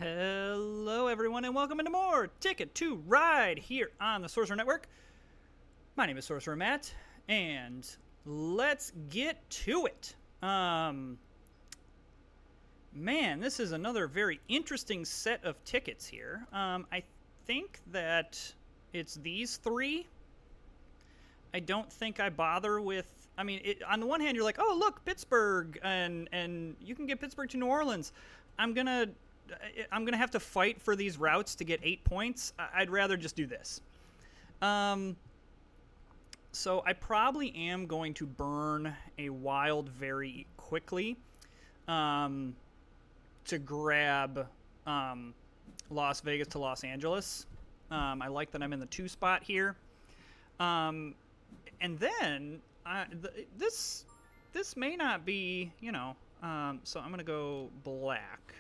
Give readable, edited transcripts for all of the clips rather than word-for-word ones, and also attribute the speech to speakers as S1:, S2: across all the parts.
S1: Hello, everyone, and welcome into more Ticket to Ride here on the Sorcerer Network. My name is Sorcerer Matt, and let's get to it. Man, this is another very interesting set of tickets here. I think that it's these three. I don't think I bother with. I mean, on the one hand, you're like, oh, look, Pittsburgh, and you can get Pittsburgh to New Orleans. I'm gonna have to fight for these routes to get 8 points. I'd rather just do this. So I probably am going to burn a wild very quickly to grab Las Vegas to Los Angeles. I like that I'm in the 2 spot here. And then this may not be, so I'm going to go black.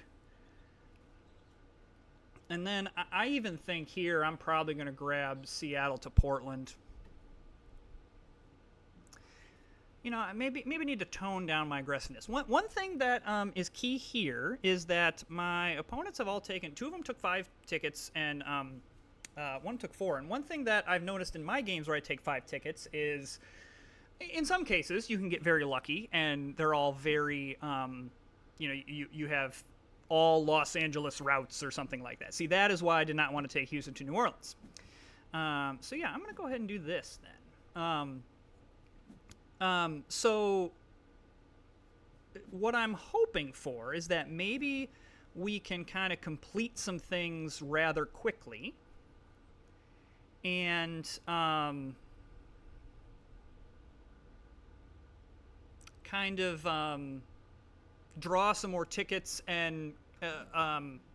S1: And then I even think here I'm probably going to grab Seattle to Portland. Maybe need to tone down my aggressiveness. One thing that is key here is that my opponents have all taken, 2 of them took 5 tickets, and one took 4. And one thing that I've noticed in my games where I take 5 tickets is, in some cases, you can get very lucky, and they're all very, you have all Los Angeles routes or something like that. See, that is why I did not want to take Houston to New Orleans. So yeah, I'm going to go ahead and do this then. So what I'm hoping for is that maybe we can kind of complete some things rather quickly and draw some more tickets, and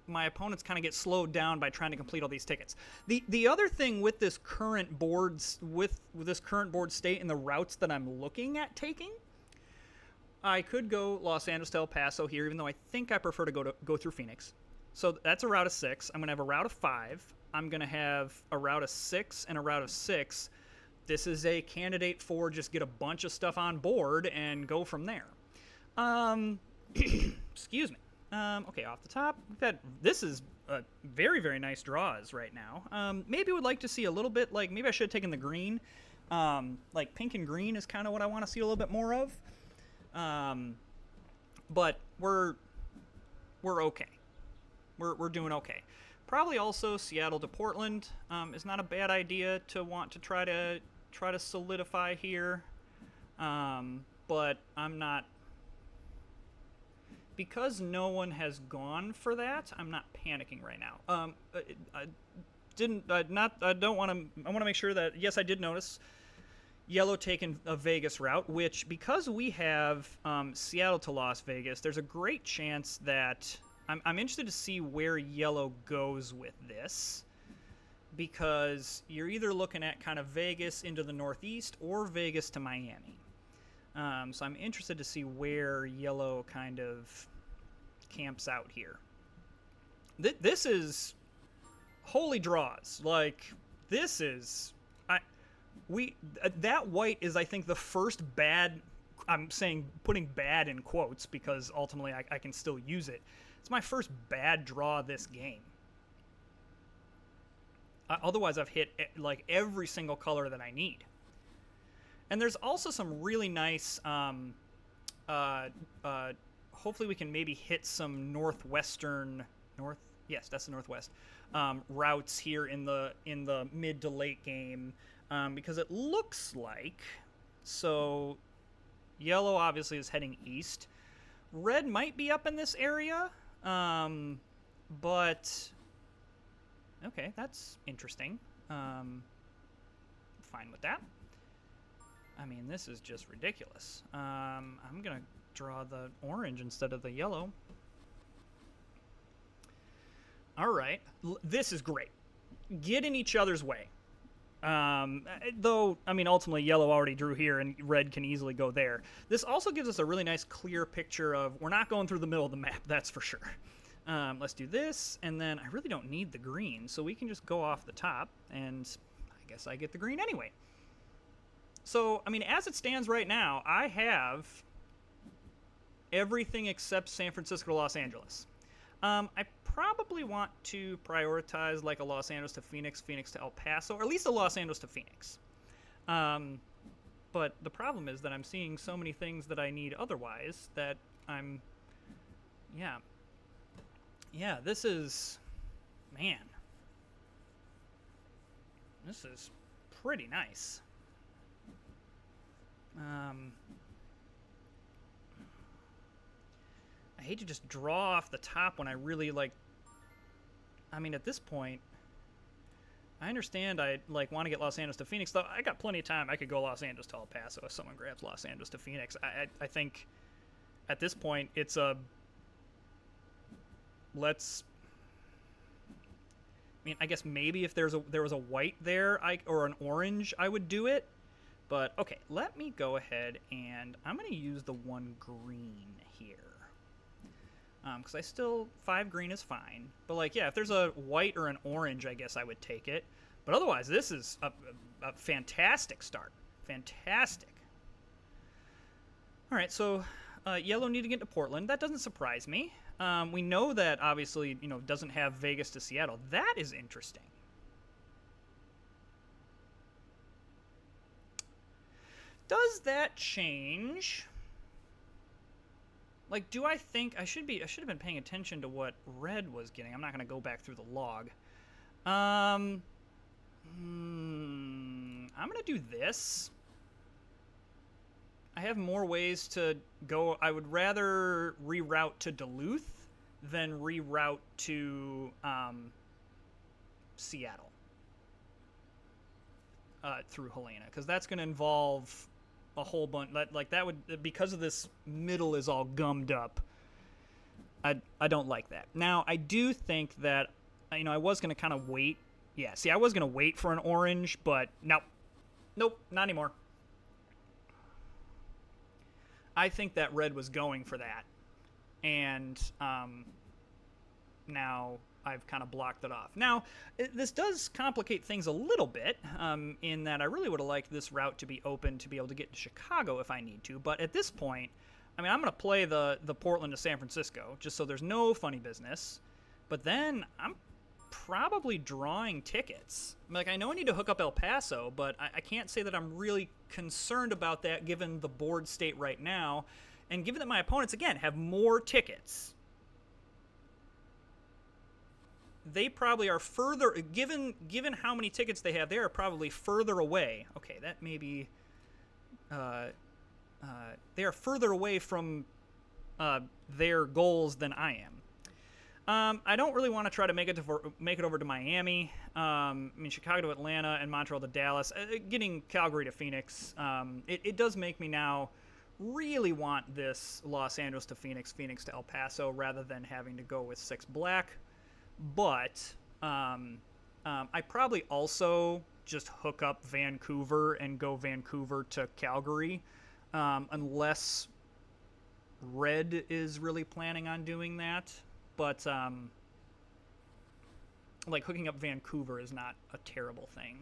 S1: my opponents kind of get slowed down by trying to complete all these tickets. The other thing with this current board state and the routes that I'm looking at taking, I could go Los Angeles to El Paso here, even though I think I prefer to go through Phoenix. So that's a route of 6. I'm going to have a route of 5. I'm going to have a route of 6 and a route of 6. This is a candidate for just get a bunch of stuff on board and go from there. Excuse me. Okay, off the top, this is very, very nice draws right now. Maybe would like to see a little bit, maybe I should have taken the green. Pink and green is kind of what I want to see a little bit more of. But we're okay. We're doing okay. Probably also Seattle to Portland is not a bad idea to want to try to solidify here. But I'm not. Because no one has gone for that, I'm not panicking right now. I want to make sure that, yes, I did notice yellow taking a Vegas route, which, because we have Seattle to Las Vegas, there's a great chance that I'm interested to see where yellow goes with this, because you're either looking at kind of Vegas into the Northeast or Vegas to Miami. So I'm interested to see where yellow kind of camps out here. This is holy draws. This is that white is, I think, the first bad. I'm saying putting bad in quotes because ultimately I can still use it. It's my first bad draw this game. Otherwise, I've hit every single color that I need. And there's also some really nice, hopefully we can maybe hit some yes, that's the northwest, routes here in the mid to late game, because it looks like, so yellow obviously is heading east. Red might be up in this area, but okay, that's interesting. Fine with that. I mean, this is just ridiculous. I'm going to draw the orange instead of the yellow. All right. This is great. Get in each other's way. Though, I mean, ultimately, yellow already drew here, and red can easily go there. This also gives us a really nice, clear picture of we're not going through the middle of the map, that's for sure. Let's do this, and then I really don't need the green, so we can just go off the top, and I guess I get the green anyway. So, I mean, as it stands right now, I have everything except San Francisco to Los Angeles. I probably want to prioritize like a Los Angeles to Phoenix, Phoenix to El Paso, or at least a Los Angeles to Phoenix. But the problem is that I'm seeing so many things that I need otherwise that I'm, yeah. Yeah, this is, man, this is pretty nice. I hate to just draw off the top when I really like. I mean, at this point, I understand I like want to get Los Angeles to Phoenix, though. I got plenty of time. I could go Los Angeles to El Paso if someone grabs Los Angeles to Phoenix. I think at this point it's a let's. I mean, I guess maybe if there was a white there, or an orange, I would do it. But okay, let me go ahead and I'm going to use the one green here. Because I still, 5 green is fine. But like, yeah, if there's a white or an orange, I guess I would take it. But otherwise, this is a fantastic start. Fantastic. All right, so yellow need to get to Portland. That doesn't surprise me. We know that, obviously, doesn't have Vegas to Seattle. That is interesting. Does that change? Like, do I think I should have been paying attention to what red was getting. I'm not going to go back through the log. I'm going to do this. I have more ways to go. I would rather reroute to Duluth than reroute to Seattle through Helena, because that's going to involve a whole bunch. Like that would, because of this middle is all gummed up. I don't like that. Now I do think that I was going to kind of wait. Yeah, see, I was going to wait for an orange, but nope, not anymore. I think that red was going for that, and now I've kind of blocked it off. Now, this does complicate things a little bit, in that I really would have liked this route to be open to be able to get to Chicago if I need to, but at this point, I mean, I'm going to play the Portland to San Francisco, just so there's no funny business, but then I'm probably drawing tickets. Like, I know I need to hook up El Paso, but I can't say that I'm really concerned about that given the board state right now, and given that my opponents, again, have more tickets. They probably are further, given how many tickets they have, they are probably further away. Okay, that may be, they are further away from their goals than I am. I don't really want to try to make it over to Miami. I mean, Chicago to Atlanta and Montreal to Dallas. Getting Calgary to Phoenix, it does make me now really want this Los Angeles to Phoenix, Phoenix to El Paso, rather than having to go with 6 black. But I probably also just hook up Vancouver and go Vancouver to Calgary, unless red is really planning on doing that. But like, hooking up Vancouver is not a terrible thing.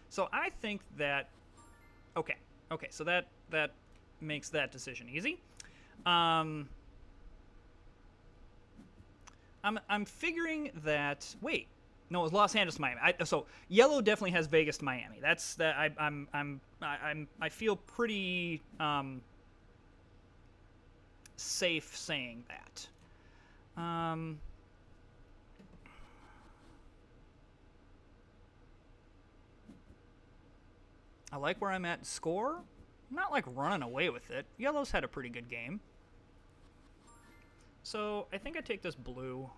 S1: So I think that okay, so that makes that decision easy. I'm figuring that, wait, no, it was Los Angeles to Miami. So yellow definitely has Vegas to Miami. That's that. I feel pretty safe saying that. I like where I'm at in score. I'm not like running away with it. Yellow's had a pretty good game. So I think I take this blue,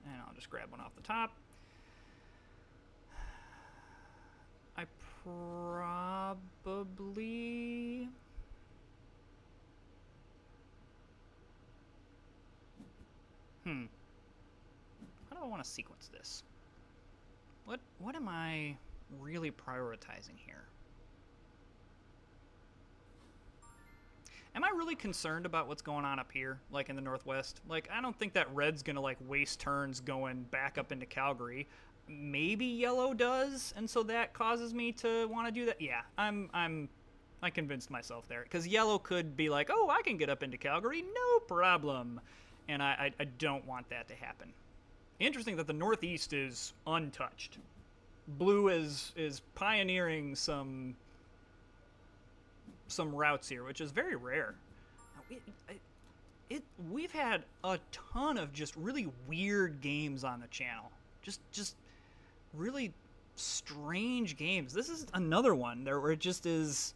S1: and I'll just grab one off the top. I probably... How do I want to sequence this? What am I really prioritizing here? Am I really concerned about what's going on up here, like in the Northwest? Like, I don't think that red's gonna like waste turns going back up into Calgary. Maybe yellow does, and so that causes me to want to do that. Yeah, I convinced myself there, because yellow could be like, oh, I can get up into Calgary, no problem. and I don't want that to happen. Interesting that the Northeast is untouched. Blue is pioneering some routes here, which is very rare. We've had a ton of just really weird games on the channel. Just really strange games. This is another one there where it just is.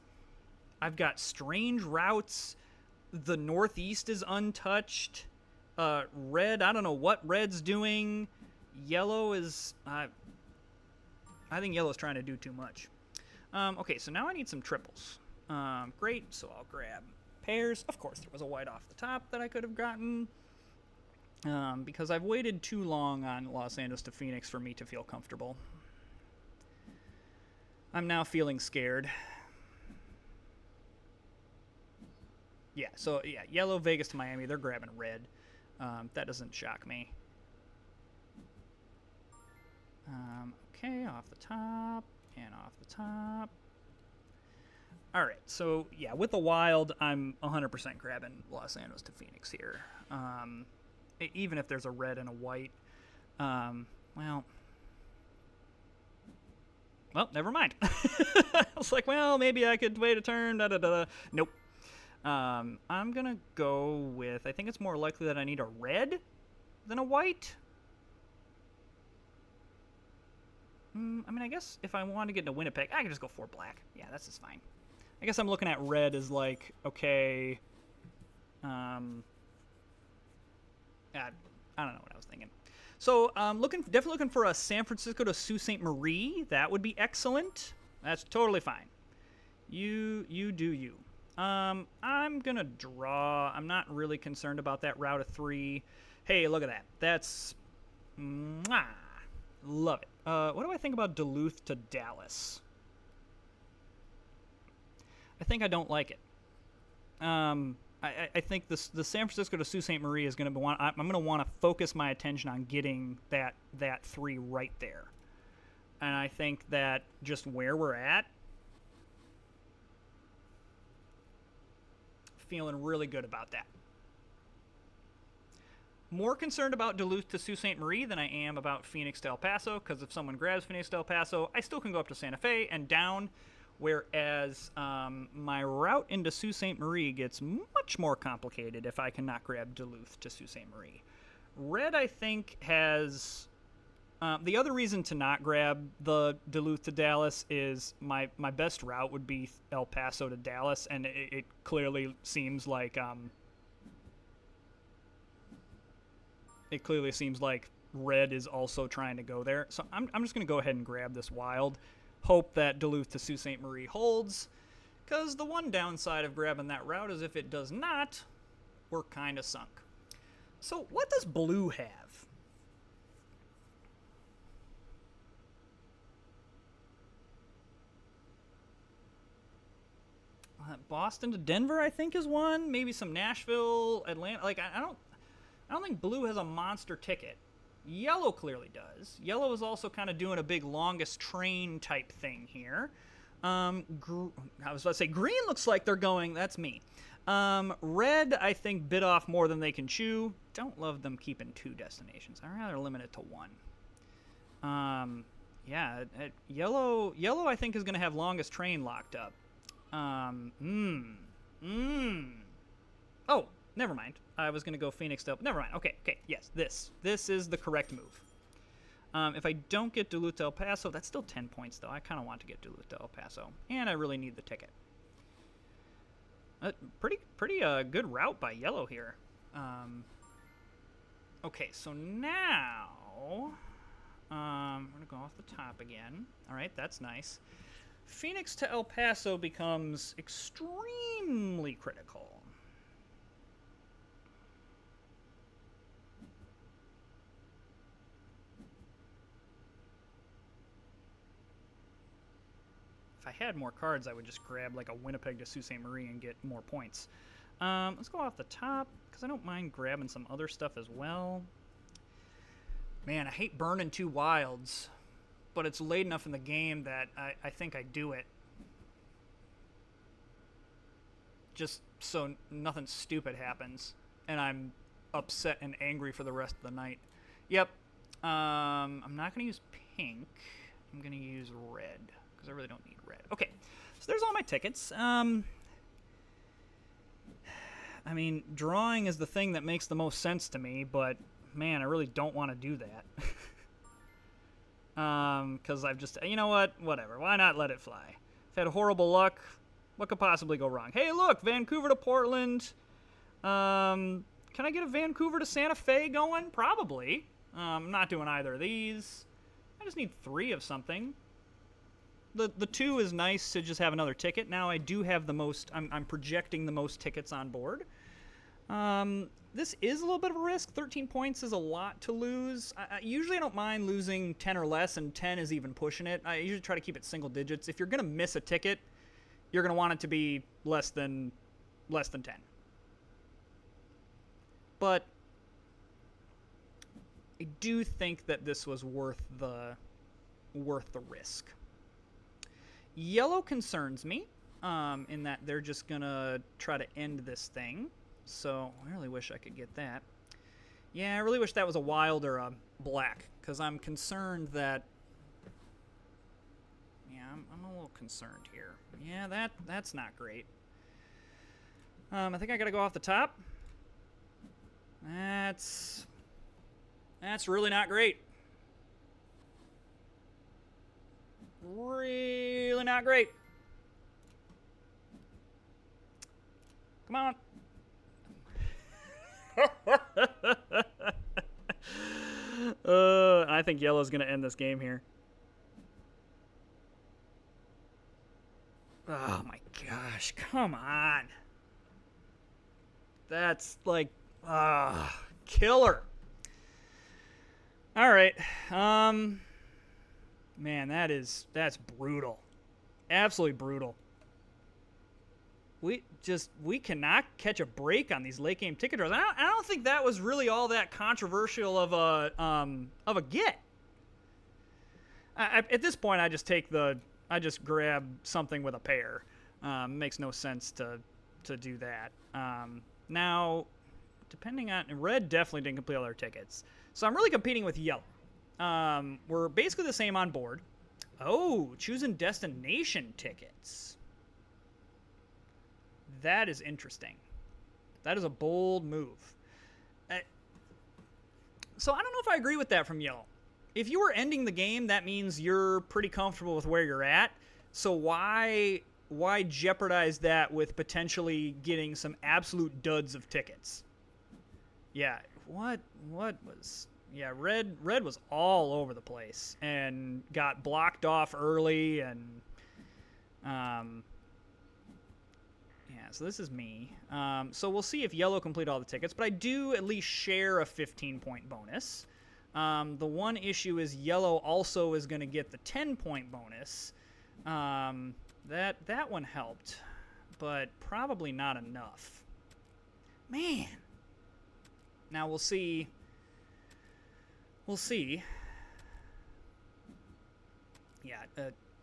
S1: I've got strange routes. The Northeast is untouched. Red, I don't know what Red's doing. Yellow is. I think Yellow's trying to do too much. Okay, so now I need some triples. Great, so I'll grab pairs. Of course, there was a white off the top that I could have gotten. Because I've waited too long on Los Angeles to Phoenix for me to feel comfortable. I'm now feeling scared. Yeah, so yeah, yellow, Vegas to Miami, they're grabbing red. That doesn't shock me. Okay, off the top, and off the top. All right, so yeah, with the Wild, I'm 100% grabbing Los Angeles to Phoenix here. Even if there's a red and a white. Well, never mind. I was like, well, maybe I could wait a turn. Nope. I'm going to go with, I think it's more likely that I need a red than a white. I mean, I guess if I want to get into Winnipeg, I can just go for black. Yeah, that's just fine. I guess I'm looking at red as like, okay, I don't know what I was thinking. So, definitely looking for a San Francisco to Sault Ste. Marie. That would be excellent. That's totally fine. You do you. I'm gonna draw. I'm not really concerned about that route of 3. Hey, look at that. That's, love it. What do I think about Duluth to Dallas? I think I don't like it. I think the San Francisco to Sault Ste. Marie is going to want. I'm going to want to focus my attention on getting that 3 right there, and I think that just where we're at, feeling really good about that. More concerned about Duluth to Sault Ste. Marie than I am about Phoenix to El Paso, because if someone grabs Phoenix to El Paso, I still can go up to Santa Fe and down. Whereas my route into Sault Ste. Marie gets much more complicated if I cannot grab Duluth to Sault Ste. Marie. Red, I think, has... the other reason to not grab the Duluth to Dallas is my best route would be El Paso to Dallas, and it clearly seems like... it clearly seems like Red is also trying to go there. So I'm just going to go ahead and grab this Wild. Hope that Duluth to Sault Ste. Marie holds, because the one downside of grabbing that route is if it does not, we're kind of sunk. So what does Blue have? Boston to Denver, I think, is one. Maybe some Nashville, Atlanta. Like I don't think Blue has a monster ticket. Yellow clearly does. Yellow is also kind of doing a big longest train type thing here. I was about to say green looks like they're going. That's me. Red, I think, bit off more than they can chew. Don't love them keeping 2 destinations. I'd rather limit it to 1. Yeah, yellow, I think, is going to have longest train locked up. Oh, never mind. I was going to go Phoenix to... Never mind. Okay, yes, this is the correct move. If I don't get Duluth to El Paso, that's still 10 points, though. I kind of want to get Duluth to El Paso, and I really need the ticket. Pretty good route by yellow here. Okay, so now... I'm going to go off the top again. All right, that's nice. Phoenix to El Paso becomes extremely critical. If I had more cards, I would just grab like a Winnipeg to Sault Ste. Marie and get more points. Let's go off the top, because I don't mind grabbing some other stuff as well. Man, I hate burning 2 wilds, but it's late enough in the game that I think I do it. Just so nothing stupid happens, and I'm upset and angry for the rest of the night. Yep. I'm not going to use pink. I'm going to use red because I really don't need red. Okay, so there's all my tickets. I mean, drawing is the thing that makes the most sense to me, but man, I really don't want to do that. Because I've just, you know what? Whatever. Why not let it fly? I've had horrible luck. What could possibly go wrong? Hey, look, Vancouver to Portland. Can I get a Vancouver to Santa Fe going? Probably. I'm not doing either of these. I just need 3 of something. The 2 is nice to just have another ticket. Now I do have the most, I'm projecting the most tickets on board. This is a little bit of a risk. 13 points is a lot to lose. Usually I don't mind losing 10 or less, and 10 is even pushing it. I usually try to keep it single digits. If you're going to miss a ticket, you're going to want it to be less than 10. But I do think that this was worth the risk. Yellow concerns me, in that they're just gonna try to end this thing. So I really wish I could get that. Yeah, I really wish that was a wild or a black, because I'm concerned that. Yeah, I'm a little concerned here. Yeah, that's not great. I think I gotta go off the top. That's really not great. Really not great. Come on. I think yellow's going to end this game here. Oh my gosh, come on. That's like, killer. All right. Man, that's brutal. Absolutely brutal. We cannot catch a break on these late game ticket draws. I don't think that was really all that controversial of a get. At this point, I just grab something with a pair. Makes no sense to do that. Now, depending on red, definitely didn't complete all their tickets, so I'm really competing with yellow. We're basically the same on board. Oh, choosing destination tickets. That is interesting. That is a bold move. So I don't know if I agree with that from yellow. If you were ending the game, that means you're pretty comfortable with where you're at. So why jeopardize that with potentially getting some absolute duds of tickets? Yeah, what was... Yeah, red was all over the place and got blocked off early, and yeah, so this is me. So we'll see if yellow complete all the tickets, but I do at least share a 15-point bonus. The one issue is yellow also is going to get the 10-point bonus. That one helped, but probably not enough. Man. Now we'll see. We'll see. Yeah,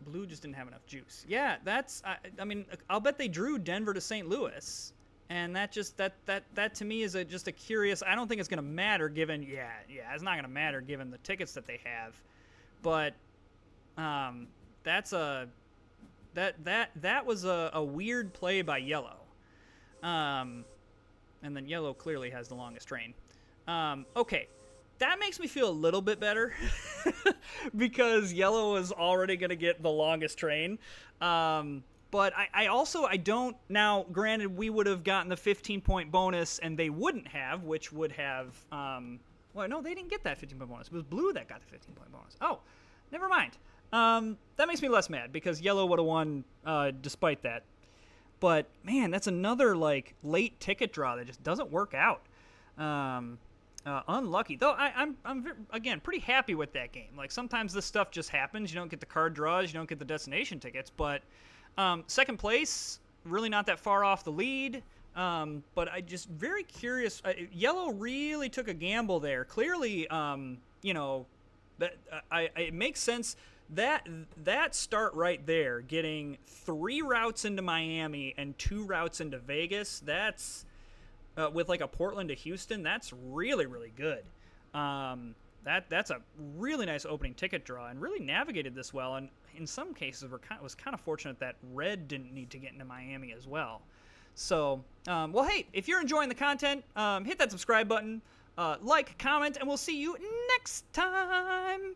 S1: blue just didn't have enough juice. Yeah, that's. I mean, I'll bet they drew Denver to St. Louis, and that to me is just a curious. I don't think it's gonna matter given. Yeah, it's not gonna matter given the tickets that they have, but that was a weird play by yellow. And then yellow clearly has the longest train. Okay. That makes me feel a little bit better because yellow is already going to get the longest train. But I don't. Now, granted, we would have gotten the 15-point bonus and they wouldn't have, which would have. Well, no, they didn't get that 15-point bonus. It was blue that got the 15-point bonus. Oh, never mind. That makes me less mad because yellow would have won despite that. But, man, that's another, like, late ticket draw that just doesn't work out. Unlucky. Though I'm again, pretty happy with that game. Like, sometimes this stuff just happens. You don't get the card draws. You don't get the destination tickets. But second place, really not that far off the lead. But I just very curious. Yellow really took a gamble there. Clearly, you know, that it makes sense. That start right there, getting 3 routes into Miami and 2 routes into Vegas, that's with like a Portland to Houston, that's really, really good. That's a really nice opening ticket draw, and really navigated this well. And in some cases, was kind of fortunate that Red didn't need to get into Miami as well. So, well, hey, if you're enjoying the content, hit that subscribe button, like, comment, and we'll see you next time.